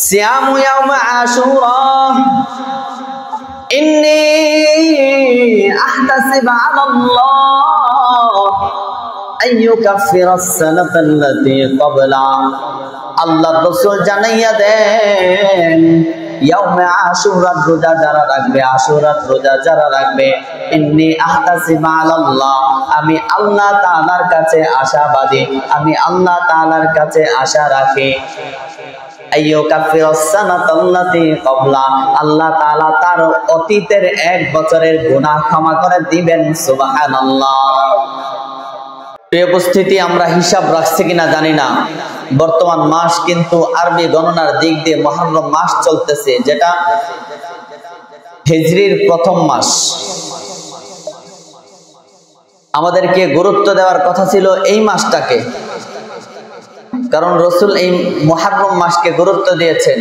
সিয়ামু ইয়াউমা আশুরা ইন্নী আহতাসিবু আলাল্লাহ আইয়ুকাফিরাস সানাতাল্লাতী ক্বাবলা। আল্লাহর রাসূল জানাইয়া দেন, ইয়াউমে আশুরার রোজা যারা রাখবে, আশুরার রোজা যারা রাখবে, ইন্নী আহতাসিবু আলাল্লাহ, আমি আল্লাহ তাআলার কাছে আশাবাদী, আমি আল্লাহ তাআলার কাছে আশা রাখি, আইয়ুকাফিরাস সানাতাল্লাতী ক্বাবলা, আল্লাহ তাআলা তার অতীতের 1 বছরের গুনাহ ক্ষমা করে দিবেন। সুবহানাল্লাহ। প্রিয় উপস্থিতি, আমরা হিসাব রাখছি কিনা জানি না, বর্তমান মাস কিন্তু আরবি গণনার দিক দিয়ে মুহররম মাস চলতেছে, যেটা হিজরির প্রথম মাস। আমাদেরকে গুরুত্ব দেওয়ার কথা ছিল এই মাসটাকে, কারণ রাসূল এই মুহররম মাসকে গুরুত্ব দিয়েছেন।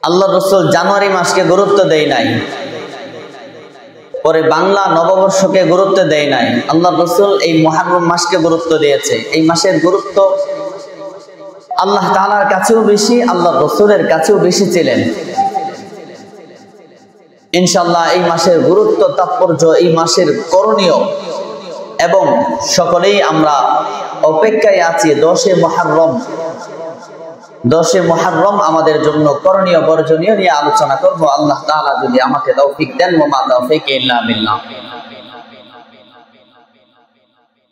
আল্লাহ রাসূল জানুয়ারি মাসকে গুরুত্ব দেয় নাই, পরে বাংলা নববর্ষকে গুরুত্ব দেয় নাই, আল্লাহ রাসূল এই মুহররম মাসকে গুরুত্ব দিয়েছে। এই মাসের গুরুত্ব আল্লাহ তাআলার কাছেও বেশি, আল্লাহ রাসূলের কাছেও বেশি ছিলেন। ইনশাআল্লাহ এই মাসের গুরুত্ব, তাৎপর্য, এই মাসের করণীয় এবং সকলেই আমরা অপেক্ষায় আছি 10 মুহররম। 10 মুহররম আমাদের জন্য করণীয় বর্জনীয় নিয়ে আলোচনা করব, আল্লাহ তাআলা যদি আমাকে তৌফিক দেন। ওয়া মা তাওফীকি ইল্লা বিল্লাহ।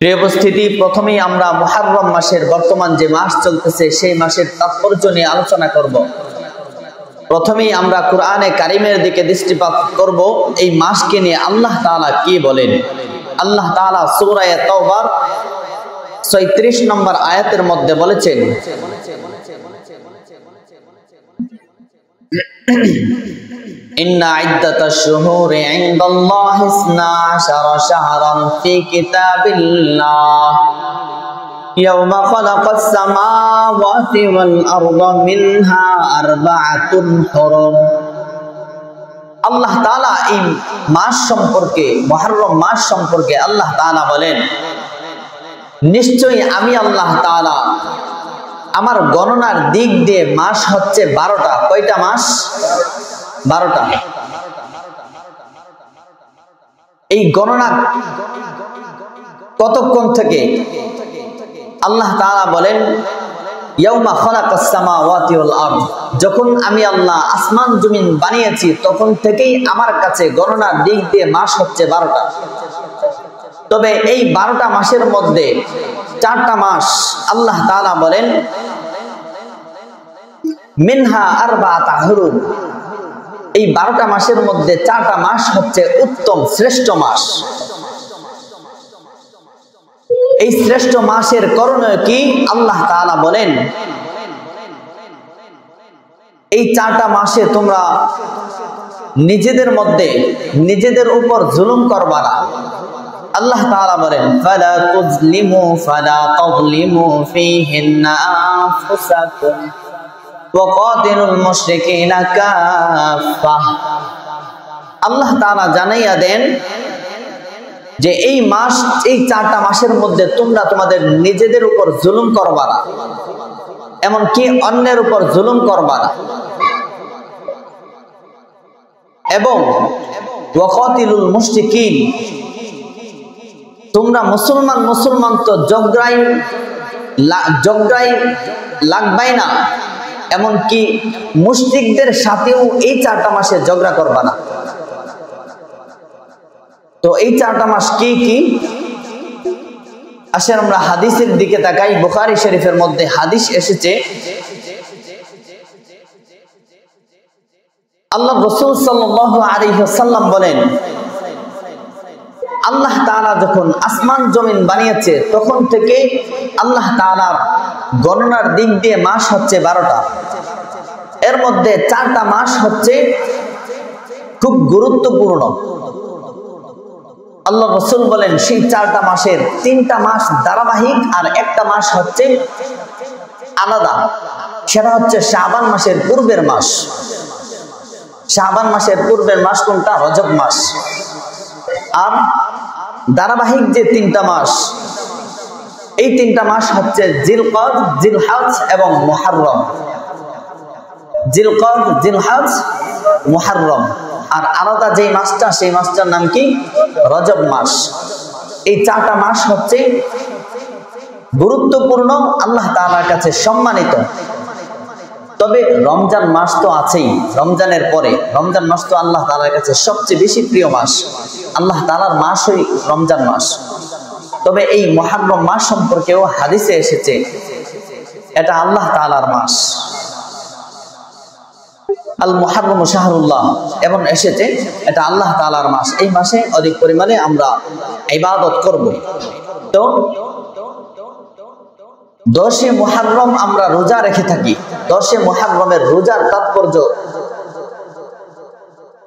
প্রিয় উপস্থিতি, প্রথমেই আমরা মুহররম মাসের বর্তমান যে মাস চলতেছে সেই মাসের তাৎপর্য নিয়ে আলোচনা করব। প্রথমেই আমরা কোরআনে কারিমের দিকে দৃষ্টিপাত করব, এই মাসকে নিয়ে আল্লাহ তাআলা কি বলেন। আল্লাহ তাআলা সূরা তাওবার 36 নম্বর আয়াতের মধ্যে বলেছেন, ইন্না ইদ্দাতাশ শুহুরি ইনদাল্লাহি 12 শাহরান ফি কিতাবিল্লাহ ইয়াওমা খালাকাস সামাওয়াতি ওয়াল আরদা মিনহা আরবাআতুন হুরুম। আল্লাহ তাআলা এই মাস সম্পর্কে, মুহররম মাস সম্পর্কে আল্লাহ তাআলা বলেন, নিশ্চয়ই আমি আল্লাহ তাআলা আমার গণনার দিক দিয়ে মাস হচ্ছে 12টা। কয়টা মাস? 12টা। এই গণনা কতক্ষণ থেকে? আল্লাহ তাআলা বলেন, ইয়াউমা খালাকাস সামাওয়াতি ওয়াল আরদ, যখন আমি আল্লাহ আসমান জমিন বানিয়েছি তখন থেকেই আমার কাছে গণনার দিক দিয়ে মাস হচ্ছে 12টা। তবে এই 12টা মাসের মধ্যে 4টা মাস আল্লাহ তাআলা বলেন মিনহা আরবাআতা হুরুম, এই 12টা মাসের মধ্যে 4টা মাস হচ্ছে উত্তম শ্রেষ্ঠ মাস। এই শ্রেষ্ঠ মাসের করণীয় কি? আল্লাহ তাআলা বলেন, এই 4টা মাসে তোমরা নিজেদের মধ্যে নিজেদের উপর জুলুম করবা না। আল্লাহ তাআলা বলেন, ফালা তাযলিমু ফীহিন্না আনফুসাকুম ওয়া কাতিলুল মুশরিকিনা কাফা। আল্লাহ তাআলা জানাইয়া দেন যে এই মাস, এই 4টা মাসের মধ্যে তোমরা তোমাদের নিজেদের উপর জুলুম করবা না, এমনকি অন্যের উপর জুলুম করবা না, এবং ওয়া কাতিলুল মুশরিকিন, তোমরা মুসলমান তো ঝগড়াই লাগবাই না, এমনকি মুশরিকদের সাথেও এই 4টা মাসে ঝগড়া করবা না। তো এই 4টা মাস কি কি? আসেন আমরা হাদিসের দিকে তাকাই। বুখারী শরীফের মধ্যে হাদিস এসেছে, আল্লাহ রাসূল সাল্লাল্লাহু আলাইহি ওয়াসাল্লাম বলেন, আল্লাহ তাআলা যখন আসমান জমিন বানিয়েছে তখন থেকে আল্লাহ তাআলার গণনার দিক দিয়ে মাস হচ্ছে 12টা। এর মধ্যে 4টা মাস হচ্ছে খুব গুরুত্বপূর্ণ। আল্লাহ রাসূল বলেন, সেই 4টা মাসের 3টা মাস ধারাবাহিক আর 1টা মাস হচ্ছে আলাদা। সেটা হচ্ছে শাবান মাসের পূর্বের মাস। শাবান মাসের পূর্বের মাস কোনটা? রজব মাস। আর ধারাবাহিক যে 3টা মাস, এই তিনটা মাস হচ্ছে জিলকদ, জিলহজ এবং মুহররম। জিলকদ, জিলহজ, মুহররম। আর আলাদা যে মাসটা, সেই মাসটার নাম কি? রজব মাস। এই চারটা মাস হচ্ছে গুরুত্বপূর্ণ, আল্লাহ তাআলার কাছে সম্মানিত। তবে রমজান মাস তো আছেই, রমজানের পরে রমজান মাস তো আল্লাহ তাআলার কাছে সবচেয়ে বেশি প্রিয় মাস। আল্লাহ তাআলার মাসই রমজান মাস। তবে এই মুহররম মাস সম্পর্কেও হাদিসে এসেছে এটা আল্লাহ তাআলার মাস। আল মুহররম শাহরুল্লাহ, এবং এসেছে এটা আল্লাহ তাআলার মাস। এই মাসে অধিক পরিমাণে আমরা ইবাদত করব। তো 10 মুহররম আমরা রোজা রেখে থাকি। 10 মুহররমের রোজার তাৎপর্য,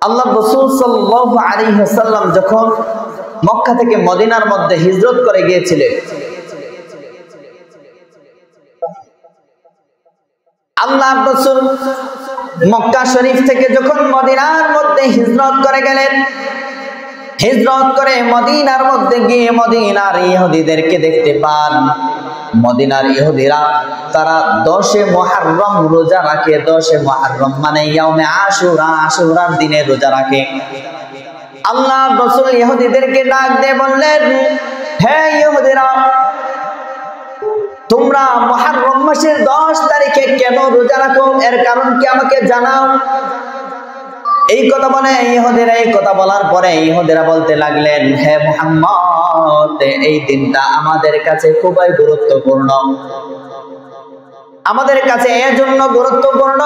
আল্লাহ রাসূল সাল্লাল্লাহু আলাইহি ওয়াসাল্লাম যখন মক্কা থেকে মদিনার মধ্যে হিজরত করে গিয়েছিলেন, আল্লাহ রাসূল মক্কা শরীফ থেকে যখন মদিনার মধ্যে হিজরত করে গেলেন, হিজরত করে মদিনার মধ্যে গিয়ে মদিনার ইহুদিদেরকে দেখতে পান। মদিনার ইহুদিরা তারা 10 মুহররম রোজা রাখে। 10 মুহররম মানে ইয়াউমে আশুরা, আশুরার দিনে রোজা রাখে। আল্লাহ রাসূল ইহুদিদেরকে ডাক দিয়ে বললেন, হে ইহুদিরা, তোমরা মুহররম মাসের 10 তারিখে কেন রোজা রাখো? এর কারণ কি আমাকে জানাও। এই কথা বলে ইহুদিরা, এই কথা বলার পরে ইহুদিরা বলতে লাগলেন, হে মুহাম্মদ, এই দিনটা আমাদের কাছে খুবই গুরুত্বপূর্ণ। আমাদের কাছে এজন্য গুরুত্বপূর্ণ,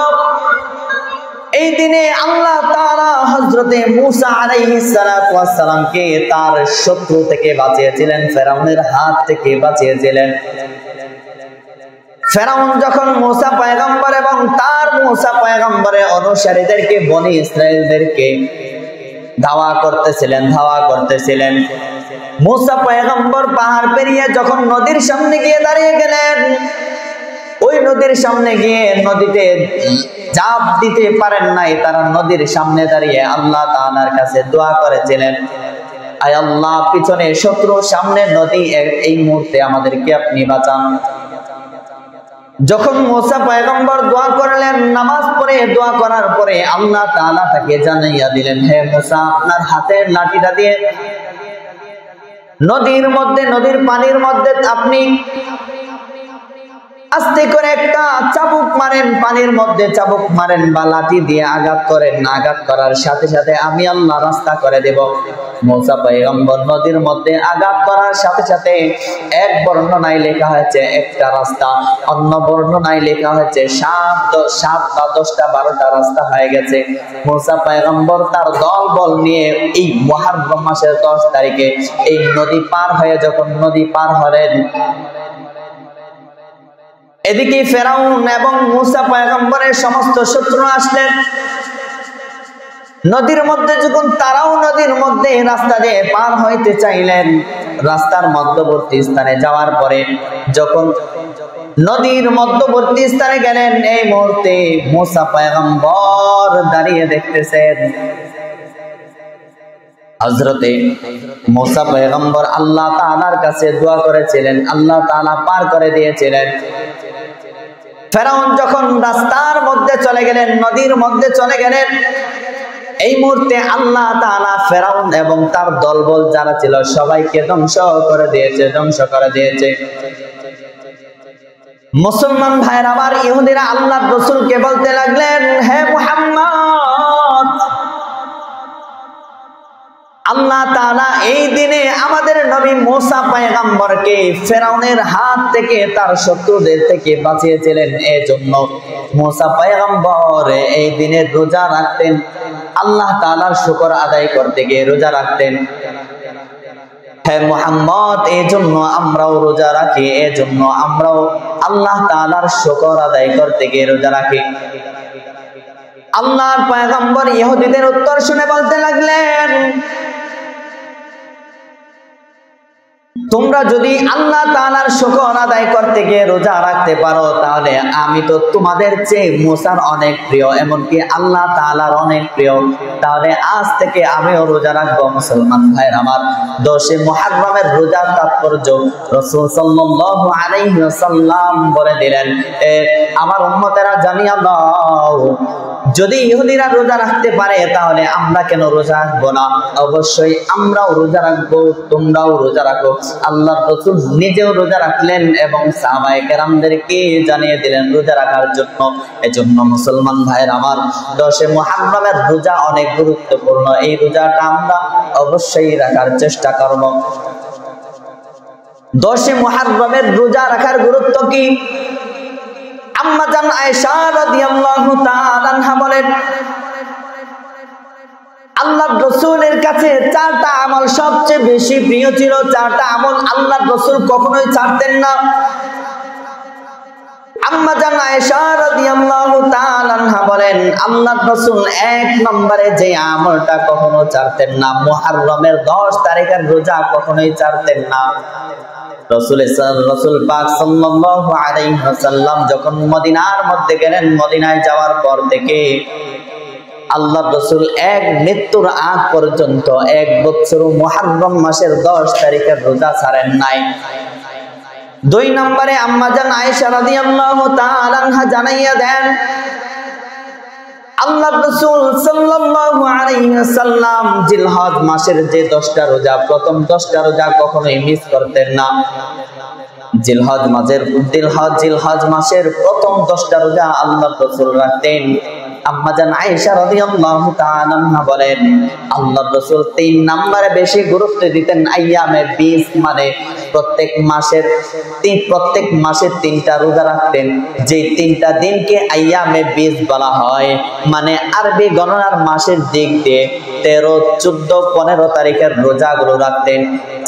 এই দিনে আল্লাহ তাআলা হযরতে মূসা আলাইহিস সালাতু ওয়াস সালামকে তার শত্রু থেকে বাঁচিয়েছিলেন, ফেরাউনের হাত থেকে বাঁচিয়েছিলেন। ফেরাউন যখন মূসা পয়গম্বর এবং তার মূসা পয়গম্বরের অনুসারীদেরকে, বনি ইসরাইলদেরকে ধাওয়া করতেছিলেন, মূসা পয়গম্বর পাহাড় পেরিয়ে যখন নদীর সামনে গিয়ে দাঁড়িয়ে গেলেন, ওই নদীর সামনে গিয়ে নদীতে ঝাঁপ দিতে পারেন নাই। তারা নদীর সামনে দাঁড়িয়ে আল্লাহ তাআলার কাছে দোয়া করেছিলেন, আয় আল্লাহ, পিছনে শত্রু, সামনে নদী, এই মুহূর্তে আমাদেরকে আপনি বাঁচান। যখন মূসা পয়গম্বর দোয়া করলেন, নামাজ পড়ে দোয়া করার পরে আল্লাহ তাআলা তাকে জানাইয়া দিলেন, হে মূসা, আপনার হাতের লাঠিটা দিয়ে নদীর পানির মধ্যে আপনি আস্তে করে একটা চাবুক মারেন, পানির মধ্যে চাবুক মারেন বা লাঠি দিয়ে আঘাত করেন। আঘাত করার সাথে সাথে আমি আল্লাহ রাস্তা করে দেব। মূসা পয়গম্বর নদীর মধ্যে আঘাত করার সাথে সাথে এক বর্ণনায় লেখা হয়েছে একটা রাস্তা, অন্য বর্ণনায় লেখা হয়েছে 7 বা 10টা 12টা রাস্তা হয়ে গেছে। মূসা পয়গম্বর তার দলবল নিয়ে এই মুহররম মাসের 10 তারিখে এই নদী পার হয়ে যখন নদী পার হলেন, এদিকে ফেরাউন এবং মূসা পয়গম্বরের সমস্ত শত্রু আসলেন নদীর মধ্যে। যখন তারাও নদীর মধ্যে রাস্তা দিয়ে পার হইতে চাইলেন, রাস্তার মধ্যবর্তী স্থানে যাওয়ার পরে যখন নদীর মধ্যবর্তী স্থানে গেলেন, এই মুহূর্তে মূসা পয়গম্বর দাঁড়িয়ে দেখতেছেন। হযরতে মূসা পয়গম্বর আল্লাহ তাআলার কাছে দোয়া করেছিলেন, আল্লাহ তাআলা পার করে দিয়েছিলেন। ফেরাউন যখন রাস্তার মধ্যে চলে গেলেন, নদীর মধ্যে চলে গেলেন, এই মুহূর্তে আল্লাহ তাআলা ফেরাউন এবং তার দলবল যারা ছিল সবাইকে ধ্বংস করে দিয়েছে। মুসলমান ভাইরা আমার, ইহুদিরা আল্লাহর রাসূলকে বলতে লাগলেন, হে মুহাম্মদ, আল্লাহ তাআলা এই দিনে আমাদের নবী মূসা পয়গম্বরকে ফেরাউনের হাত থেকে, তার শত্রুদের থেকে বাঁচিয়েছিলেন। এজন্য মূসা পয়গম্বর এই দিনে রোজা রাখতেন, আল্লাহ তাআলার শুকর আদায় করতে গিয়ে রোজা রাখতেন। হে মুহাম্মদ, এজন্য আমরাও রোজা রাখি, এজন্য আমরাও আল্লাহ তাআলার শুকর আদায় করতে গিয়ে রোজা রাখি। আল্লাহর পয়গম্বর ইহুদিদের উত্তর শুনে বলতে লাগলেন, তোমরা যদি আল্লাহ তাআলার শুকর আদায় করতে গিয়ে রোজা রাখতে পারো তাহলে আমি তো তোমাদের চেয়ে মুসার অনেক প্রিয়, এমনকি আল্লাহ তাআলার অনেক প্রিয়। তাহলে আজ থেকে আমিও রোজা রাখবো। মুসলমান ভাইয়ের আমার, 10 মুহররমের রোজার তাৎপর্য রাসূল সাল্লাল্লাহু আলাইহি ওয়াসাল্লাম বলে দিলেন, আমার উম্মতেরা জানিয়ে দাও, যদি ইহুদিরা রোজা রাখতে পারে তাহলে আমরা কেন রোজা রাখবো না? অবশ্যই আমরাও রোজা রাখবো, তোমরাও রোজা রাখো। আল্লাহর রাসূল নিজেও রোজা রাখলেন এবং সাহাবায়ে কেরামদেরকে জানিয়ে দিলেন রোজা রাখার জন্য। এজন্য মুসলমান ভাইয়ের আমার, 10 মুহররমের রোজা অনেক গুরুত্বপূর্ণ। এই রোজাটা আমরা অবশ্যই রাখার চেষ্টা করব। 10 মুহররমের রোজা রাখার গুরুত্ব কি? আম্মা জান আয়েশা রাদিয়াল্লাহু তাআলা আনহা বলেন, আল্লাহর রাসূলের কাছে 4টা আমল সবচেয়ে বেশি প্রিয় ছিল। 4টা আমল আল্লাহর রাসূল কখনোই ছাড়তেন না। আম্মা জান আয়েশা রাদিয়াল্লাহু তাআলা আনহা বলেন, আল্লাহর রাসূল 1 নম্বরে যে আমলটা কখনো ছাড়তেন না, মুহররমের 10 তারিখের রোজা কখনোই ছাড়তেন না। রাসূল পাক সাল্লাল্লাহু আলাইহি ওয়াসাল্লাম যখন মদিনার মধ্যে গেলেন, মদিনায় যাওয়ার পর থেকে আল্লাহর রাসূল মৃত্যুর আগ পর্যন্ত 1 বছর মুহররম মাসের 10 তারিখের রোজা ছাড়েন নাই। 2 নম্বরে আম্মা জান আয়েশা রাদিয়াল্লাহু তাআলা আনহা জানাইয়া দেন, আল্লাহর রাসূল সাল্লাল্লাহু আলাইহি ওয়াসাল্লাম জিলহজ মাসের যে 10টা রোজা, প্রথম 10টা রোজা কখনোই মিস করতেন না। জিলহজ মাসের প্রথম 10টা রোজা আল্লাহর রাসূল রাখতেন। আম্মা জান আয়েশা রাদিয়াল্লাহু তাআলা আনহা বলেন, আল্লাহর রাসূল 3 নম্বরে বেশি গুরুত্ব দিতেন আইয়ামে 20, মানে প্রত্যেক মাসে 3টা রোজা রাখতেন। যে 3টা দিনকে আইয়ামে 20 বলা হয়, মানে আরবি গণনার মাসের দিক দিয়ে 13, 14, 15 তারিখের রোজাগুলো রাখতেন।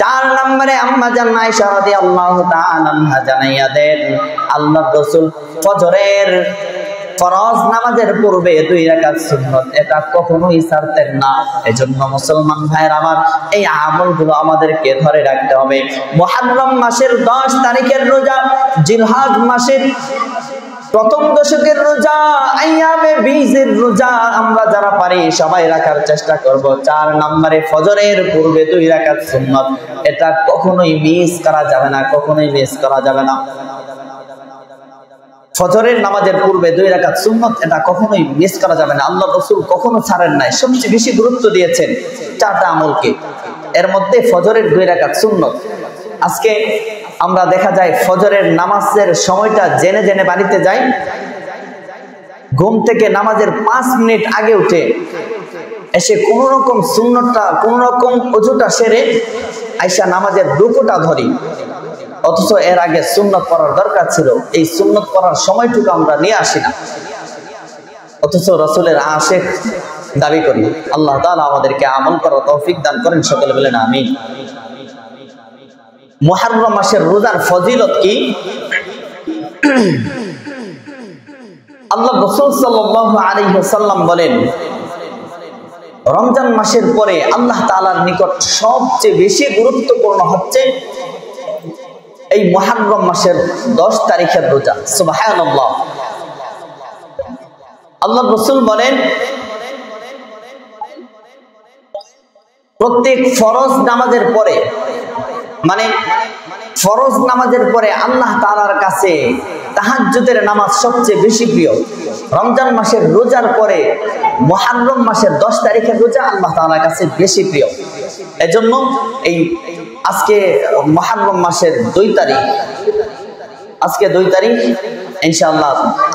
4 নম্বরে আম্মা জান আয়েশা রাদিয়াল্লাহু তাআলা আনহা জানাইয়া দেন, আল্লাহর রাসূল ফজরের ফরজ নামাজের পূর্বে 2 রাকাত সুন্নাত এটা কখনোই ছাড়তেন না। এজন্য মুসলমান ভাইয়ের আমার, এই আমলগুলো আমাদেরকে ধরে রাখতে হবে। মুহররম মাসের 10 তারিখের রোজা, জিলহজ মাসের প্রথম দশকের রোজা, আইয়ামে 20 এর রোজা আমরা যারা পারি সবাই রাখার চেষ্টা করব। 4 নম্বরে ফজরের পূর্বে 2 রাকাত সুন্নাত এটা কখনোই মিস করা যাবে না, কখনোই মিস করা যাবে না। ফজরের নামাজের পূর্বে 2 রাকাত সুন্নাত এটা কখনোই মিস করা যাবে না। আল্লাহর রাসূল কখনো ছাড়েন নাই, সবচেয়ে বেশি গুরুত্ব দিয়েছেন 4টা আমলকে। এর মধ্যে ফজরের 2 রাকাত সুন্নাত। আজকে আমরা দেখা যায় ফজরের নামাজের সময়টা জেনে জেনে বাড়িতে যাই, ঘুম থেকে নামাজের 5 মিনিট আগে উঠে এসে কোন রকম সুন্নতটা, কোন রকম ওযুটা সেরে আয়েশা নামাজের রুকুটা ধরি, অথচ এর আগে সুন্নত পড়ার দরকার ছিল। এই সুন্নত পড়ার সময়টুকু আমরা নিয়ে আসি না, অথচ রাসূলের আশিক দাবি করি। আল্লাহ তাআলা আমাদেরকে আমল করার তৌফিক দান করেন, সকলে বলেন আমিন। মুহররম মাসের রোজার ফজিলত কি? আল্লাহর রাসূল সাল্লাল্লাহু আলাইহি ওয়াসাল্লাম বলেন, রমজান মাসের পরে আল্লাহ তাআলার নিকট সবচেয়ে বেশি গুরুত্বপূর্ণ হচ্ছে এই মুহররম মাসের 10 তারিখের রোজা। সুবহানাল্লাহ। আল্লাহর রাসূল বলেন, প্রত্যেক ফরজ নামাজের পরে, মানে ফরজ নামাজের পরে আল্লাহ তাআলার কাছে তাহাজ্জুদের নামাজ সবচেয়ে বেশি প্রিয়। রমজান মাসের রোজার পরে মুহররম মাসের 10 তারিখের রোজা আল্লাহ তাআলার কাছে বেশি প্রিয়। এজন্য এই আজকে মুহররম মাসের 2 তারিখ, আজকে 2 তারিখ, ইনশাআল্লাহ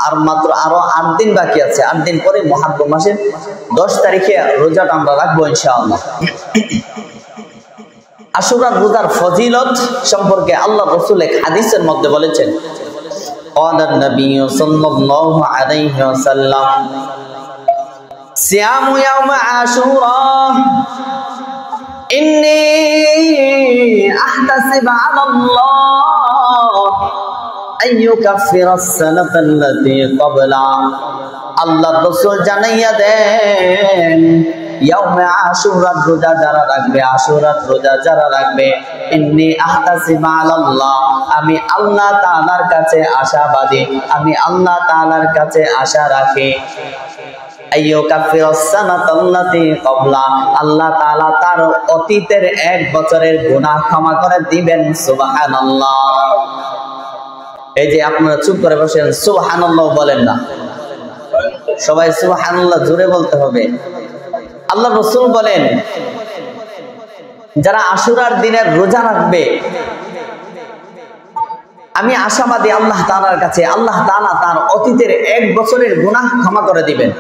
আর মাত্র আরো 8 দিন বাকি আছে। 8 দিন পরে মুহররম মাসের 10 তারিখে রোজাটা আমরা রাখবো ইনশাআল্লাহ। আশুরার রোজার ফজিলত সম্পর্কে আল্লাহ রাসূল এক হাদিসের মধ্যে বলেছেন, ক্বালা নবী সাল্লাল্লাহু আলাইহি ওয়াসাল্লাম, সিয়ামু ইয়াউম আশুরা ইন্নী আহতাসিবু আলাল্লাহ আইয়ুকাফিরাস সানাতাল্লাতী ক্বাবলা। আল্লাহর রাসূল জানাইয়া দেন, ইয়াউমে আশুরার রোজা যারা রাখবে, আশুরার রোজা যারা রাখবে, ইন্নী আহতাসিবু আলাল্লাহ, আমি আল্লাহ তাআলার কাছে আশাবাদী, আমি আল্লাহ তাআলার কাছে আশা রাখি, আল্লাহ তাআলা তার অতীতের 1 বছরের গুনাহ ক্ষমা করে দিবেন। সুবহানাল্লাহ। এই যে আপনারা চুপ করে বসেন, সুবহানাল্লাহ বলেন না, সবাই সুবহানাল্লাহ জোরে বলতে হবে। আল্লাহ রাসূল বলেন, যারা আশুরার দিনের রোজা রাখবে, আমি আশাবাদী আল্লাহ তাআলার কাছে, আল্লাহ তাআলা তার অতীতের 1 বছরের গুনাহ ক্ষমা করে দিবেন।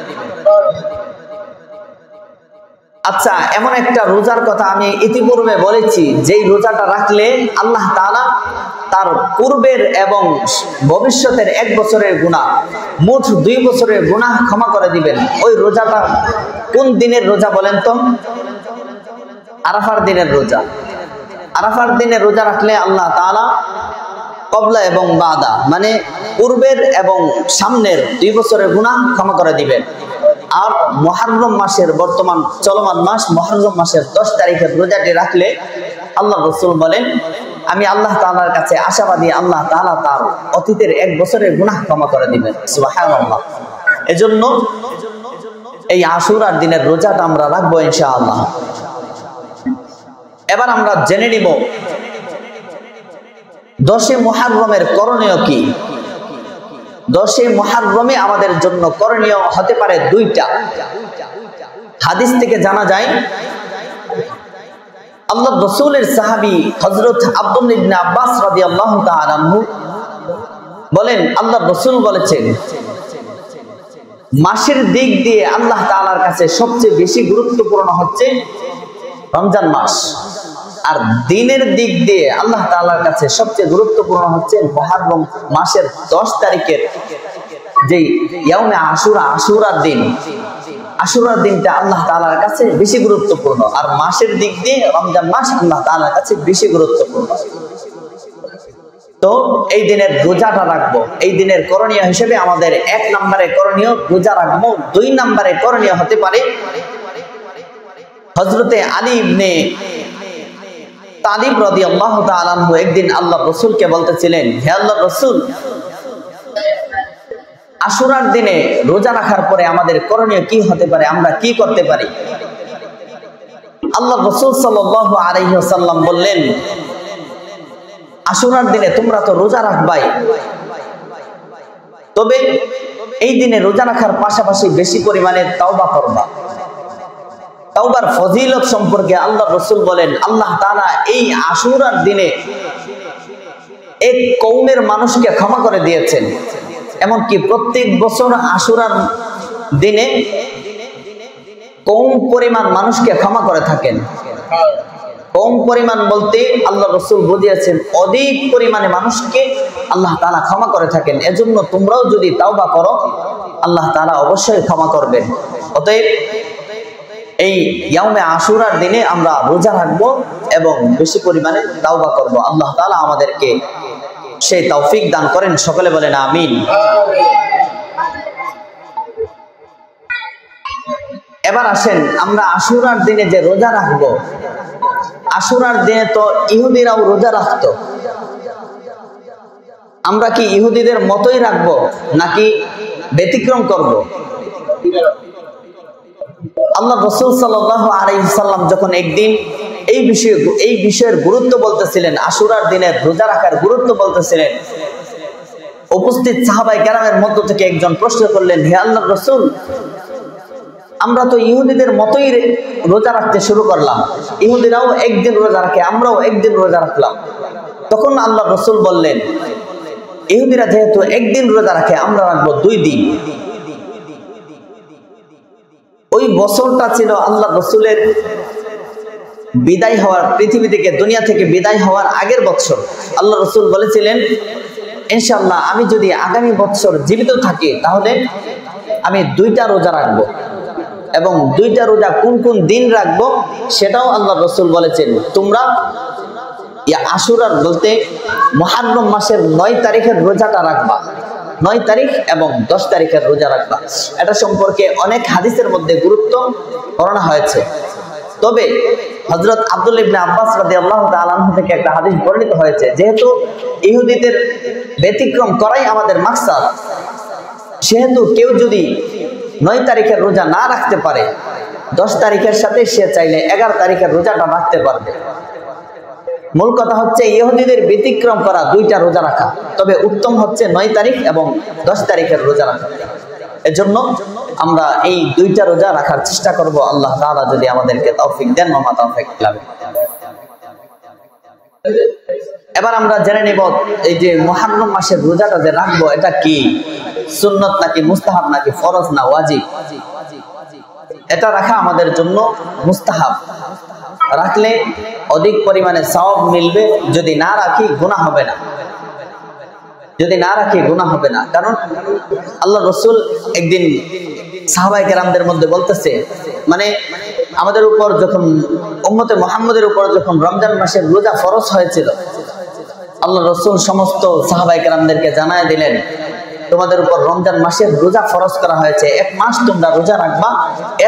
আচ্ছা, এমন একটা রোজার কথা আমি ইতিপূর্বে বলেছি, যেই রোজাটা রাখলে আল্লাহ তাআলা তার পূর্বের এবং ভবিষ্যতের 1 বছরের গুনাহ, মোট 2 বছরের গুনাহ ক্ষমা করে দিবেন। ওই রোজাটা কোন দিনের রোজা বলেন তো? আরাফার দিনের রোজা। আরাফার দিনের রোজা রাখলে আল্লাহ তাআলা কবলা এবং বাদা, মানে পূর্বের এবং সামনের 2 বছরের গুনাহ ক্ষমা করে দিবেন। আর মুহররম মাসের, বর্তমান চলমান মাস মুহররম মাসের 10 তারিখের রোজাটি রাখলে আল্লাহ রাসূল বলেন, আমি আল্লাহ তাআলার কাছে আশাবাদী, আল্লাহ তাআলা তার অতীতের 1 বছরের গুনাহ ক্ষমা করে দিবেন। সুবহানাল্লাহ। এজন্য এই আশুরার দিনের রোজাটা আমরা রাখবো ইনশাআল্লাহ। এবার আমরা জেনে নিব 10 মুহররমের করণীয় কি। 10 মুহররমে আমাদের জন্য করণীয় হতে পারে 2টা। হাদিস থেকে জানা যায়, আল্লাহ রাসূলের সাহাবী হযরত আব্দুল্লাহ ইবনে আব্বাস রাদিয়াল্লাহু তাআলা আনহু বলেন, আল্লাহ রাসূল বলেছেন, মাসের দিক দিয়ে আল্লাহ তাআলার কাছে সবচেয়ে বেশি গুরুত্বপূর্ণ হচ্ছে রমজান মাস, আর দিনের দিক দিয়ে আল্লাহ তাআলার কাছে সবচেয়ে গুরুত্বপূর্ণ হচ্ছে মুহররম মাসের 10 তারিখের যে ইয়াউমে আশুরা, আশুরার দিন। আশুরার দিনটা আল্লাহ তাআলার কাছে বেশি গুরুত্বপূর্ণ, আর মাসের দিক দিয়ে রমজান মাস আল্লাহ তাআলার কাছে বেশি গুরুত্বপূর্ণ। তো এই দিনের রোজাটা রাখবো। এই দিনের করণীয় হিসেবে আমাদের 1 নম্বরে করণীয় রোজা রাখবো। 2 নম্বরে করণীয় হতে পারে, হযরতে আলী ইবনে তালিব রাদিয়াল্লাহু তাআলা আনহু একদিন আল্লাহ রাসূলকে বলতেছিলেন, হে আল্লাহর রাসূল, আশুরার দিনে রোজা রাখার পরে আমাদের করণীয় কি হতে পারে, আমরা কি করতে পারি? আল্লাহ রাসূল সাল্লাল্লাহু আলাইহি ওয়াসাল্লাম বললেন, আশুরার দিনে তোমরা তো রোজা রাখবাই, তবে এই দিনে রোজা রাখার পাশাপাশি বেশি পরিমাণে তাওবা করবা। তাওবার ফজিলত সম্পর্কে আল্লাহ রাসূল বলেন, আল্লাহ তাআলা এই আশুরার দিনে এক কওমের মানুষকে ক্ষমা করে দিয়েছেন। এমনকি প্রত্যেক বছর আশুরার দিনে কম পরিমাণ মানুষকে ক্ষমা করে থাকেন। কম পরিমাণ বলতে আল্লাহ রাসূল বুঝিয়েছেন অধিক পরিমাণে মানুষকে আল্লাহ তাআলা ক্ষমা করে থাকেন। এজন্য তোমরাও যদি তাওবা করো, আল্লাহ তাআলা অবশ্যই ক্ষমা করবেন। অতএব এই ইয়াউমে আশুরার দিনে আমরা রোজা রাখবো এবং বেশি পরিমাণে তাওবা করব। আল্লাহ তাআলা আমাদেরকে সেই তৌফিক দান করেন। সকলে বলেন আমিন। এবার আসেন, আমরা আশুরার দিনে যে রোজা রাখবো, আশুরার দিনে তো ইহুদিরাও রোজা রাখতো। আমরা কি ইহুদিদের মতোই রাখবো নাকি ব্যতিক্রম করব? আল্লাহ রাসূল সাল্লাল্লাহু আলাইহি সাল্লাম যখন একদিন এই বিষয়ের গুরুত্ব বলতেছিলেন, আশুরার দিনের রোজা রাখার গুরুত্ব বলতেছিলেন, উপস্থিত সাহাবায়ে কেরামের মধ্য থেকে একজন প্রশ্ন করলেন, হে আল্লাহর রাসূল, আমরা তো ইহুদিদের মতোই রোজা রাখতে শুরু করলাম, ইহুদিরাও একদিন রোজা রাখে, আমরাও একদিন রোজা রাখলাম। তখন আল্লাহ রাসূল বললেন, ইহুদিরা যেহেতু একদিন রোজা রাখে, আমরা রাখবো 2 দিন। ওই বছরটা ছিল আল্লাহ রাসূলের বিদায় হওয়ার, পৃথিবী থেকে, দুনিয়া থেকে বিদায় হওয়ার আগের বছর। আল্লাহ রাসূল বলেছিলেন, ইনশাআল্লাহ আমি যদি আগামী বছর জীবিত থাকি তাহলে আমি 2টা রোজা রাখবো, এবং 2টা রোজা কোন কোন দিন রাখবো সেটাও আল্লাহ রাসূল বলেছেন, তোমরা আশুরার বলতে মুহররম মাসের 9 তারিখের রোজাটা রাখবা। 9 তারিখ এবং 10 তারিখের রোজা রাখবা। এটা সম্পর্কে অনেক হাদিসের মধ্যে গুরুত্ব বর্ণনা হয়েছে। তবে হযরত আব্দুল্লাহ ইবনে আব্বাস রাদিয়াল্লাহু তাআলা আনহু থেকে একটা হাদিস বর্ণিত হয়েছে, যেহেতু ইহুদিদের ব্যতিক্রম করাই আমাদের মাকসাদ, সেহেতু কেউ যদি 9 তারিখের রোজা না রাখতে পারে, 10 তারিখের সাথে সে চাইলে 11 তারিখের রোজাটা রাখতে পারবে। মূল কথা হচ্ছে ইহুদিদের ব্যতিক্রম করা 2টা রোজা রাখা, তবে উত্তম হচ্ছে 9 তারিখ এবং 10 তারিখের রোজা রাখা। এজন্য আমরা এই 2টা রোজা রাখার চেষ্টা করব, আল্লাহ তাআলা যদি আমাদেরকে তৌফিক দেন। মামা তৌফিক লাভ। এবার আমরা জেনে নেব এই যে মুহররম মাসের রোজাটা যে রাখবো, এটা কি সুন্নাত নাকি মুস্তাহাব নাকি ফরজ না ওয়াজিব? এটা রাখা আমাদের জন্য মুস্তাহাব। রাখলে অধিক পরিমাণে সওয়াব মিলবে, যদি না রাখি গুনাহ হবে না। যদি না রাখি গুনাহ হবে না। কারণ আল্লাহ রাসূল একদিন সাহাবায়ে কেরামদের মধ্যে বলতেছে, মানে আমাদের উপর যখন উম্মতে মুহাম্মদের উপর যখন রমজান মাসের রোজা ফরজ হয়েছিল, আল্লাহ রাসূল সমস্ত সাহাবায়ে কেরামদেরকে জানায় দিলেন, তোমাদের উপর রমজান মাসের রোজা ফরজ করা হয়েছে, 1 মাস তোমরা রোজা রাখবা।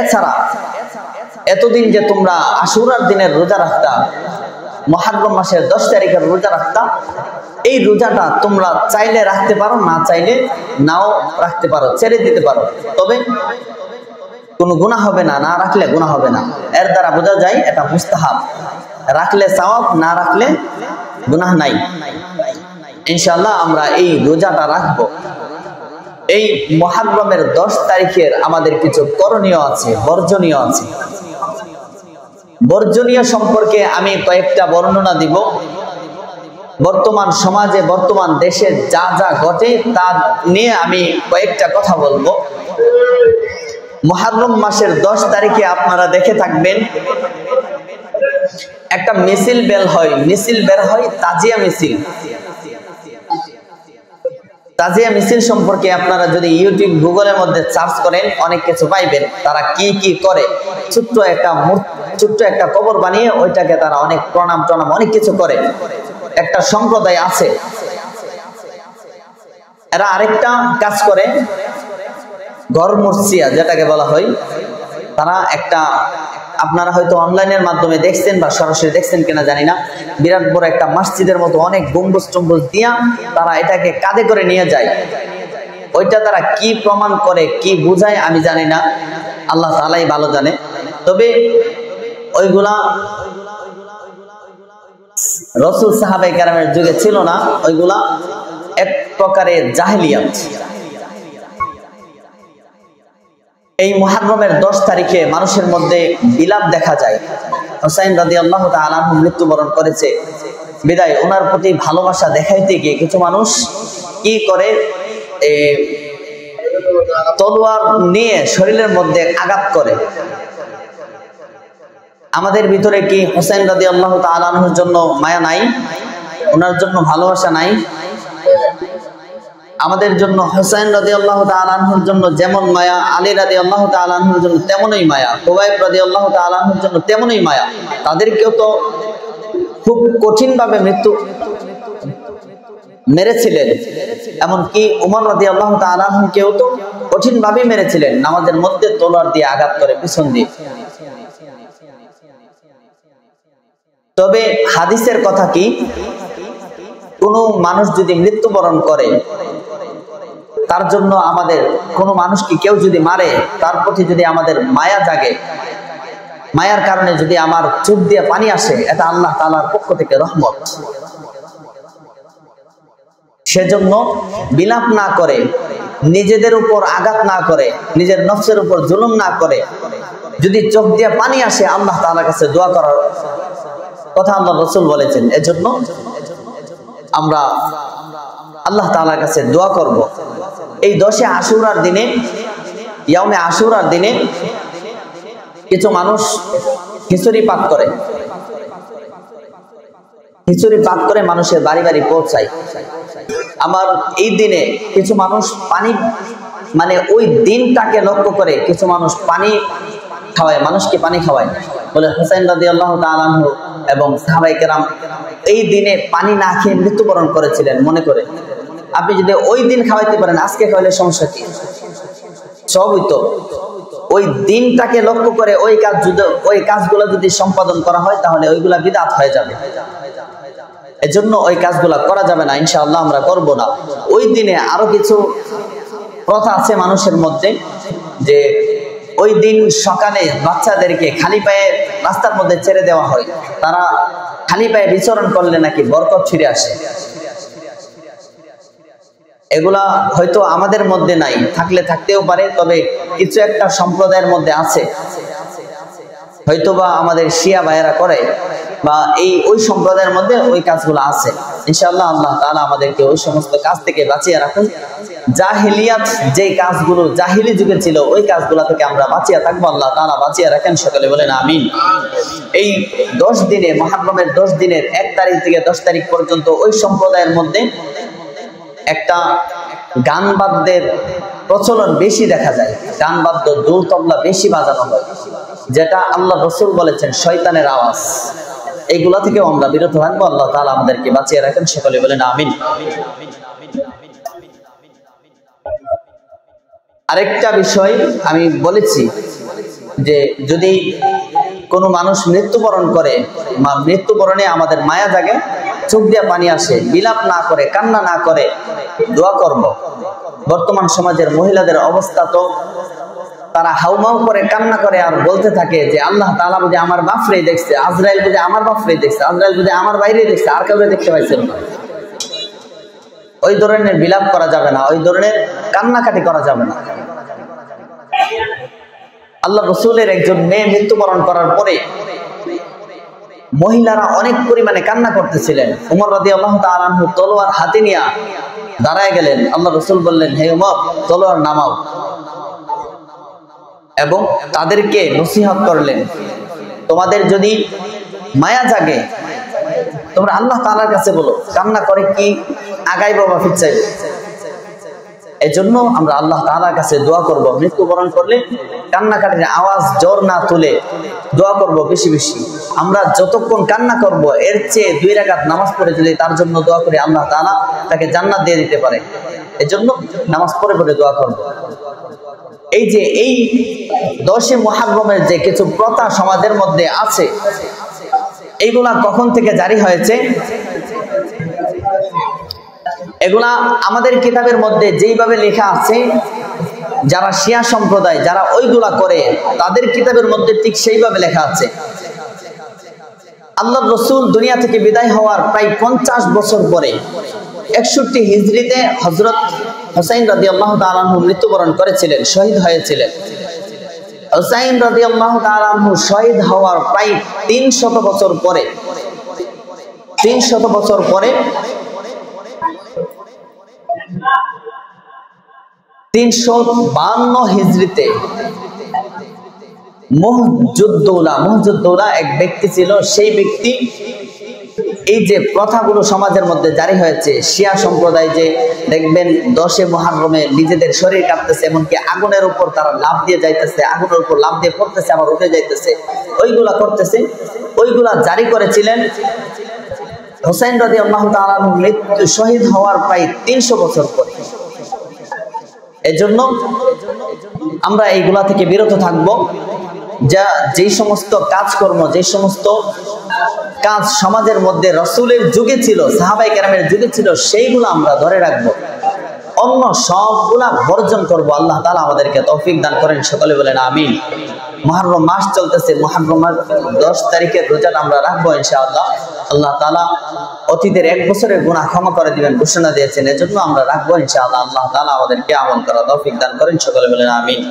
এছাড়া এতদিন যে তোমরা আশুরার দিনের রোজা রাখতা, মুহররম মাসের 10 তারিখের রোজা রাখতা, এই রোজাটা তোমরা চাইলে রাখতে পারো, না চাইলে নাও রাখতে পারো, ছেড়ে দিতে পারো, তবে কোনো গুনাহ হবে না। না রাখলে গুনাহ হবে না। এর দ্বারা বোঝা যায় এটা মুস্তাহাব। রাখলে সওয়াব, না রাখলে গুনাহ নাই। ইনশাআল্লাহ আমরা এই রোজাটা রাখবো। এই মুহররমের 10 তারিখের আমাদের কিছু করণীয় আছে, বর্জনীয় আছে। বর্জনীয় সম্পর্কে আমি কয়েকটা বর্ণনা দিব। বর্তমান সমাজে, বর্তমান দেশে যা যা ঘটে তা নিয়ে আমি কয়েকটা কথা বলবো। মুহররম মাসের 10 তারিখে আপনারা দেখে থাকবেন একটা মিছিল বের হয়, তাজিয়া মিছিল। তাজিয়া মিছিল সম্পর্কে আপনারা যদি ইউটিউব, গুগলের মধ্যে সার্চ করেন অনেক কিছু পাইবেন। তারা কি কি করে, ছোট্ট একটা কবর বানিয়ে ওইটাকে তারা অনেক প্রণাম অনেক কিছু করে। একটা সম্প্রদায় আছে, এরা আরেকটা কাজ করে, ঘর মুর্শিয়া যেটাকে বলা হয়। তারা একটা, আপনারা হয়তো অনলাইনের মাধ্যমে দেখছেন বা সরাসরি দেখছেন কিনা জানি না, বিরাট বড় একটা মসজিদের মতো অনেক গম্বুজ টম্বুজ দিয়া তারা এটাকে কাঁধে করে নিয়ে যায়। ওইটা তারা কি প্রমাণ করে, কি বুঝায় আমি জানি না, আল্লাহ তাআলাই ভালো জানে। তবে ওইগুলা রাসূল সাহাবায়ে কেরামের যুগে ছিল না, ওইগুলা এক প্রকারের জাহেলিয়াত। এই মুহররমের 10 তারিখে মানুষের মধ্যে বিলাপ দেখা যায়। হুসাইন রাদিয়াল্লাহু তাআলা আনহু মৃত্যুবরণ করেছে বিদায় ওনার প্রতি ভালোবাসা দেখাইতে গিয়ে কিছু মানুষ কি করে, তলোয়ার নিয়ে শরীরের মধ্যে আঘাত করে। আমাদের ভিতরে কি হুসাইন রাদিয়াল্লাহু তাআলা আনহুর জন্য মায়া নাই? ওনার জন্য ভালোবাসা নাই? আমাদের জন্য হুসাইন রাদিয়াল্লাহু তাআলা আনহুর জন্য যেমন মায়া, আলী রাদিয়াল্লাহু তাআলা আনহুর জন্য তেমনই মায়া, খুবাইব রাদিয়াল্লাহু তাআলা আনহুর জন্য তেমনই মায়া। তাদেরকেও তো খুব কঠিনভাবে মৃত্যু মেরেছিলেন। এমনকি ওমর রাদিয়াল্লাহু তাআলা আনহুকেও তো কঠিনভাবে মেরেছিলেন, নামাজের মধ্যে তলোয়ার দিয়ে আঘাত করে পিছন দিয়ে। তবে হাদিসের কথা কি, কোনো মানুষ যদি মৃত্যুবরণ করে, তার জন্য আমাদের কোনো মানুষকে কেউ যদি মারে, তার প্রতি যদি আমাদের মায়া জাগে, মায়ার কারণে যদি আমার চোখ দিয়ে পানি আসে, এটা আল্লাহ তাআলার পক্ষ থেকে রহমত। সেজন্য বিলাপ না করে, নিজেদের উপর আঘাত না করে, নিজের নফসের উপর জুলুম না করে, যদি চোখ দিয়ে পানি আসে, আল্লাহ তাআলার কাছে দোয়া করার কথা আল্লাহ রাসূল বলেছেন। এজন্য আমরা আল্লাহ তাআলার কাছে দোয়া করব। এই 10 আশুরার দিনে, ইয়াউমে আশুরার দিনে কিছু মানুষ খিচুড়ি পাক করে, মানুষের বাড়ি বাড়ি পৌঁছায়। আমার এই দিনে কিছু মানুষ পানি, মানে ওই দিনটাকে লক্ষ্য করে কিছু মানুষ পানি খাওয়ায়, মানুষকে পানি খাওয়ায়। বলে হুসাইন রাদিয়াল্লাহু তাআলা আনহু এবং সাহাবায়ে কেরাম এই দিনে পানি না খেয়ে মৃত্যুবরণ করেছিলেন মনে করে। আপনি যদি ওই দিন খাওয়াইতে পারেন, আজকে খাওয়াইলে সমস্যা কি? সবই তো ওই দিনটাকে লক্ষ্য করে ওই কাজগুলো যদি সম্পাদন করা হয় তাহলে ওইগুলা বিদআত হয়ে যাবে। এজন্য ওই কাজগুলা করা যাবে না, ইনশাআল্লাহ আমরা করব না। ওই দিনে আরো কিছু প্রথা আছে মানুষের মধ্যে, যে ওই দিন সকালে বাচ্চাদেরকে খালি পায়ে রাস্তার মধ্যে ছেড়ে দেওয়া হয়, তারা খালি পায়ে বিচরণ করলে নাকি বরকত ফিরে আসে। এগুলা হয়তো আমাদের মধ্যে নাই, থাকলে থাকতেও পারে, তবে কিছু একটা সম্প্রদায়ের মধ্যে আছে, হয়তোবা আমাদের শিয়া ভাইয়েরা করে, বা ওই সম্প্রদায়ের মধ্যে ওই কাজগুলো আছে। ইনশাআল্লাহ আল্লাহ তাআলা আমাদেরকে ওই সমস্ত কাজ থেকে বাঁচিয়ে রাখুন। জাহিলিয়াত যে কাজগুলো জাহিলি যুগে ছিল, ওই কাজগুলো থেকে আমরা বাঁচিয়ে থাকবো, আল্লাহ তাআলা বাঁচিয়ে রাখেন। সকলে বলেন আমিন। এই 10 দিনে, মুহররমের 10 দিনের 1 তারিখ থেকে 10 তারিখ পর্যন্ত ওই সম্প্রদায়ের মধ্যে একটা গান বাদ্যের প্রচলন বেশি দেখা যায়। গান বাদ্য, দোল তবলা বেশি বাজানো হয়, যেটা আল্লাহ রাসূল বলেছেন শয়তানের আওয়াজ। এইগুলা থেকেও আমরা বিরত থাকবো, আল্লাহ তাআলা আমাদেরকে বাঁচিয়ে রাখেন। সকলে বলেন আমিন। আরেকটা বিষয় আমি বলেছি, যে যদি কোনো মানুষ মৃত্যুবরণ করে, মৃত্যুবরণে আমাদের মায়া জাগে, চোখ দিয়ে পানি আসে, বিলাপ না করে, কান্না না করে দোয়া করব। বর্তমান সমাজের মহিলাদের অবস্থা তো, তারা হাউমাউ করে কান্না করে আর বলতে থাকে যে আল্লাহ তাআলা বুঝি আমার বাপরে দেখছে, আজরাইল বুঝি আমার বাপরে দেখছে, আজরাইল বুঝি আমার বাইরে দেখছে, আর কাউকে দেখতে পাইছেন না। ওই ধরনের বিলাপ করা যাবে না, ওই ধরনের কান্নাকাটি করা যাবে না। আল্লাহ রাসূলের একজন মেয়ে মৃত্যুবরণ করার পরে মহিলারা অনেক পরিমাণে কান্না করতেছিলেন। উমর রাদিয়াল্লাহু তাআলা আনহু তলোয়ার হাতে নিয়ে দাঁড়ায় গেলেন। আল্লাহ রাসূল বললেন, হে উমর, তলোয়ার নামাও, এবং তাদেরকে নসিহত করলেন, তোমাদের যদি মায়া জাগে তোমরা আল্লাহ তাআলার কাছে বলো, কান্না করে কি আগাইবো বা পিছাইবো? এজন্য আমরা আল্লাহ তাআলার কাছে দোয়া করব। মৃত্যুবরণ করলে কান্নাকাটির আওয়াজ জোর না তুলে দোয়া করব বেশি বেশি। আমরা যতক্ষণ কান্না করব, এর চেয়ে 2 রাকাত নামাজ পড়ে যদি তার জন্য দোয়া করি, আল্লাহ তাআলা তাকে জান্নাত দিয়ে দিতে পারে। এজন্য নামাজ পড়ে পড়ে দোয়া করব। এই যে এই 10 মুহররমের যে কিছু প্রথা সমাজের মধ্যে আছে, এইগুলা কখন থেকে জারি হয়েছে? এগুলা আমাদের কিতাবের মধ্যে যেইভাবে লেখা আছে, যারা শিয়া সম্প্রদায় যারা ওইগুলা করে, তাদের কিতাবের মধ্যে ঠিক সেইভাবে লেখা আছে। আল্লাহর রাসূল দুনিয়া থেকে বিদায় হওয়ার প্রায় 50 বছর পরে 61 হিজরিতে হযরত হুসাইন রাদিয়াল্লাহু তাআলা আনহু মৃত্যুবরণ করেছিলেন, শহীদ হয়েছিলেন। হুসাইন রাদিয়াল্লাহু তাআলা আনহু শহীদ হওয়ার প্রায় 300 বছর পরে 352 হিজরিতে মুহজুদ্দৌলা এক ব্যক্তি ছিল। সেই ব্যক্তি এই যে প্রথাগুলো সমাজের মধ্যে জারি হয়েছে, শিয়া সম্প্রদায় যে দেখবেন 10 মুহররমে নিজেদের শরীর কাঁপতেছে, এমনকি আগুনের উপর তারা লাফ দিয়ে যাইতেছে, আগুনের উপর লাফ দিয়ে পড়তেছে, আবার উঠে যাইতেছে, ওইগুলা করতেছে। ওইগুলা জারি করেছিলেন হুসাইন রাদিয়াল্লাহু তাআলা মৃত্যু শহীদ হওয়ার প্রায় 300 বছর পরে। এজন্য আমরা এইগুলা থেকে বিরত থাকবো। যে সমস্ত কাজকর্ম, যে সমস্ত কাজ সমাজের মধ্যে রাসূলের যুগে ছিল, সাহাবায়ে কেরামের যুগে ছিল, সেইগুলো আমরা ধরে রাখবো, অন্য সবগুলা বর্জন করব। আল্লাহ তাআলা আমাদেরকে তৌফিক দান করেন। সকলে বলেন আমিন। মুহররম মাস চলতেছে, মুহররমের 10 তারিখের রোজাটা আমরা রাখবো ইনশাআল্লাহ। আল্লাহ তাআলা অতীতের 1 বছরের গুনাহ ক্ষমা করে দিবেন ঘোষণা দিয়েছেন, এজন্য আমরা রাখবো ইনশাআল্লাহ। আল্লাহ তাআলা আমাদেরকে আমল করার তৌফিক দান করেন। সকলে বলেন আমিন।